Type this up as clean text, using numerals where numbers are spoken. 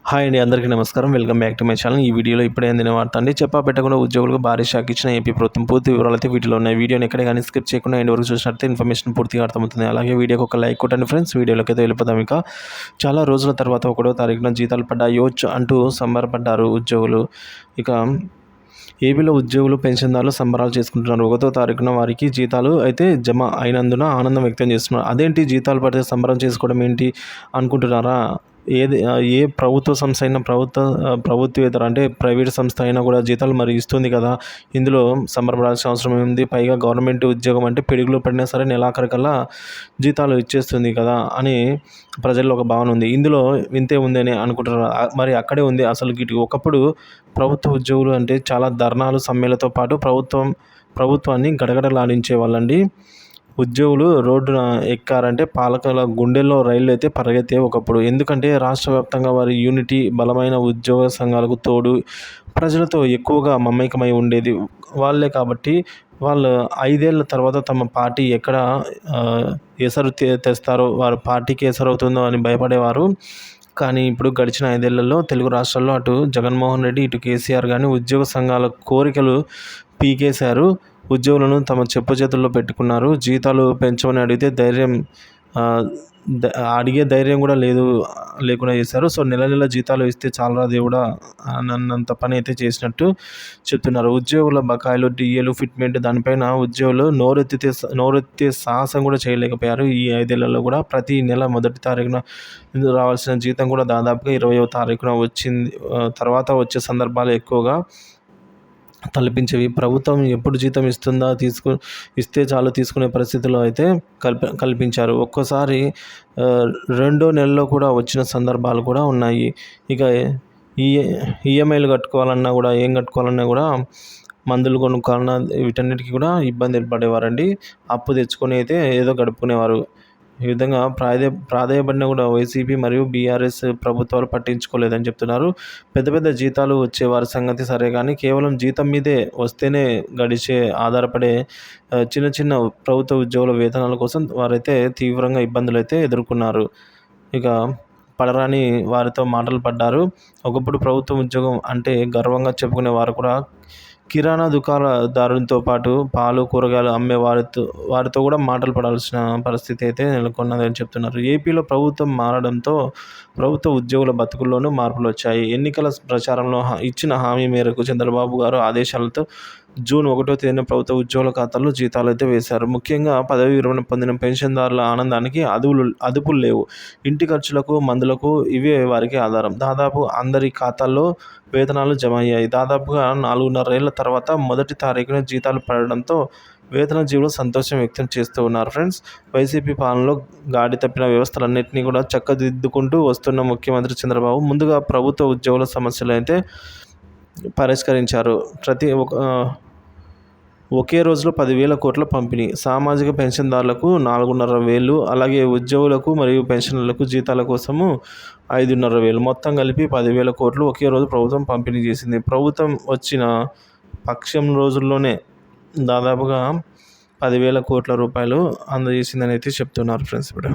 Hi అండి, అందరికీ నమస్కారం. Welcome back to my channel. ఈ వీడియోలో ఇప్పుడే అందిన వార్త అండి. చెప్పా పెట్టకుండా ఉద్యోగులకు భారీ షాక్ ఇచ్చిన ఏపీ ప్రభుత్వం. పూర్తి వివరాలు అయితే వీడియోలో ఉన్నాయి. వీడియోని ఎక్కడే కానీ స్కిప్ చేయకుండా ఎండ్ వరకు చూసినట్లయితే ఇన్ఫర్మేషన్ పూర్తిగా అర్థమవుతుంది. అలాగే వీడియోకి ఒక లైక్ కొట్టండి ఫ్రెండ్స్. వీడియోలోకి అయితే వెళ్ళిపోదాం. ఇక చాలా రోజుల తర్వాత 1వ తారీఖున జీతాలు పడ్డాయోచ్ అంటూ సంబరపడ్డారు ఉద్యోగులు. ఇక ఏపీలో ఉద్యోగులు పెన్షన్దారులు సంబరాలు చేసుకుంటున్నారు. 1వ తారీఖున వారికి జీతాలు అయితే జమ అయినందున ఆనందం వ్యక్తం చేస్తున్నారు. అదేంటి జీతాలు పడితే సంబరం చేసుకోవడం ఏంటి అనుకుంటున్నారా? ఏ ప్రభుత్వ సంస్థ అయినా ప్రభుత్వేతర అంటే ప్రైవేట్ సంస్థ అయినా కూడా జీతాలు మరి ఇస్తుంది కదా. ఇందులో సంబరపడాల్సిన అవసరం ఏముంది? పైగా గవర్నమెంట్ ఉద్యోగం అంటే పిడుగులు పడినా సరే నెలాఖరికల్లా జీతాలు ఇచ్చేస్తుంది కదా అని ప్రజల్లో ఒక భావన ఉంది. ఇందులో వింతే ఉంది అని అనుకుంటున్నారు. మరి అక్కడే ఉంది అసలు గిటి. ఒకప్పుడు ప్రభుత్వ ఉద్యోగులు అంటే చాలా ధర్నాలు సమ్మెలతో పాటు ప్రభుత్వాన్ని గడగడలాడించే వాళ్ళండి. ఉద్యోగులు రోడ్డున ఎక్కారంటే పాలకుల గుండెల్లో రైళ్లు అయితే పరిగెత్తే ఒకప్పుడు. ఎందుకంటే రాష్ట్ర వ్యాప్తంగా వారి యూనిటీ బలమైన ఉద్యోగ సంఘాలకు తోడు ప్రజలతో ఎక్కువగా మమేకమై ఉండేది వాళ్ళే. కాబట్టి వాళ్ళు 5 ఏళ్ల తర్వాత తమ పార్టీ ఎక్కడ ఎసరు తెస్తారో, వారి పార్టీకి ఎసరవుతుందో అని భయపడేవారు. కానీ ఇప్పుడు గడిచిన 5 ఏళ్లలో తెలుగు రాష్ట్రాల్లో అటు జగన్మోహన్ రెడ్డి, ఇటు కేసీఆర్ కానీ ఉద్యోగ సంఘాల కోరికలు పీకేశారు. ఉద్యోగులను తమ చెప్పు చేతుల్లో పెట్టుకున్నారు. జీతాలు పెంచమని అడిగితే అడిగే ధైర్యం కూడా లేకుండా చేశారు. సో నెల నెల జీతాలు ఇస్తే చాలరా దేవుడా అన్నంత పని అయితే చేసినట్టు చెప్తున్నారు. ఉద్యోగుల బకాయిలు, డిఏలు, ఫిట్మెంట్ దానిపైన ఉద్యోగులు నోరెత్తే సాహసం కూడా చేయలేకపోయారు. ఈ 5 ఏళ్లలో కూడా ప్రతి నెల 1వ తారీఖున రావాల్సిన జీతం కూడా దాదాపుగా 20వ తారీఖున తర్వాత వచ్చే సందర్భాలు ఎక్కువగా తలపించేవి. ప్రభుత్వం ఎప్పుడు జీతం ఇస్తే చాలు తీసుకునే పరిస్థితుల్లో అయితే కల్పించారు. ఒక్కోసారి 2వ నెలలో కూడా వచ్చిన సందర్భాలు కూడా ఉన్నాయి. ఇక ఈఎంఐలు కట్టుకోవాలన్నా కూడా, ఏం కట్టుకోవాలన్నా కూడా, మందులు కొనుక్కోవాలన్నా వీటన్నిటికీ కూడా ఇబ్బంది పడేవారండి. అప్పు తెచ్చుకొని అయితే ఏదో గడుపుకునేవారు. ఈ విధంగా ప్రాధేయపడినా కూడా వైసీపీ మరియు బీఆర్ఎస్ ప్రభుత్వాలు పట్టించుకోలేదని చెప్తున్నారు. పెద్ద పెద్ద జీతాలు వచ్చే వారి సంగతి సరే కానీ, కేవలం జీతం మీదే వస్తేనే ఆధారపడే చిన్న చిన్న ప్రభుత్వ ఉద్యోగుల వేతనాల కోసం వారైతే తీవ్రంగా ఇబ్బందులు అయితే ఎదుర్కొన్నారు. ఇక పడరాని వారితో మాటలు పడ్డారు. ఒకప్పుడు ప్రభుత్వ ఉద్యోగం అంటే గర్వంగా చెప్పుకునే వారు కూడా కిరాణా దుకాణదారులతో పాటు పాలు, కూరగాయలు అమ్మే వారితో కూడా మాటలు పడాల్సిన పరిస్థితి అయితే నెలకొన్నదని చెప్తున్నారు. ఏపీలో ప్రభుత్వం మారడంతో ప్రభుత్వ ఉద్యోగుల బతుకుల్లోనూ మార్పులు వచ్చాయి. ఎన్నికల ప్రచారంలో ఇచ్చిన హామీ మేరకు చంద్రబాబు గారు ఆదేశాలతో జూన్ 1వ తేదీన ప్రభుత్వ ఉద్యోగుల ఖాతాల్లో జీతాలు అయితే వేశారు. ముఖ్యంగా పదవీ విరమణ పొందిన పెన్షన్దారుల ఆనందానికి అదుపులు లేవు. ఇంటి ఖర్చులకు, మందులకు ఇవే వారికి ఆధారం. దాదాపు అందరి ఖాతాల్లో వేతనాలు జమ అయ్యాయి. దాదాపుగా 4.5 ఏళ్ల తర్వాత 1వ తారీఖున జీతాలు పడడంతో వేతనజీవులు సంతోషం వ్యక్తం చేస్తూ ఉన్నారు ఫ్రెండ్స్. వైసీపీ పాలనలో గాడి తప్పిన వ్యవస్థలన్నింటినీ కూడా చక్కదిద్దుకుంటూ వస్తున్న ముఖ్యమంత్రి చంద్రబాబు ముందుగా ప్రభుత్వ ఉద్యోగుల సమస్యలు అయితే పరిష్కరించారు. ఒకే రోజులో 10,000 కోట్ల పంపిణీ, సామాజిక పెన్షన్దారులకు 4,500, అలాగే ఉద్యోగులకు మరియు పెన్షనర్లకు జీతాల కోసము 5,500, మొత్తం కలిపి 10,000 కోట్లు ఒకే రోజు ప్రభుత్వం పంపిణీ చేసింది. ప్రభుత్వం వచ్చిన పక్షం రోజుల్లోనే దాదాపుగా 10,000 కోట్ల రూపాయలు అందజేసిందని అయితే చెప్తున్నారు ఫ్రెండ్స్. ఇప్పుడు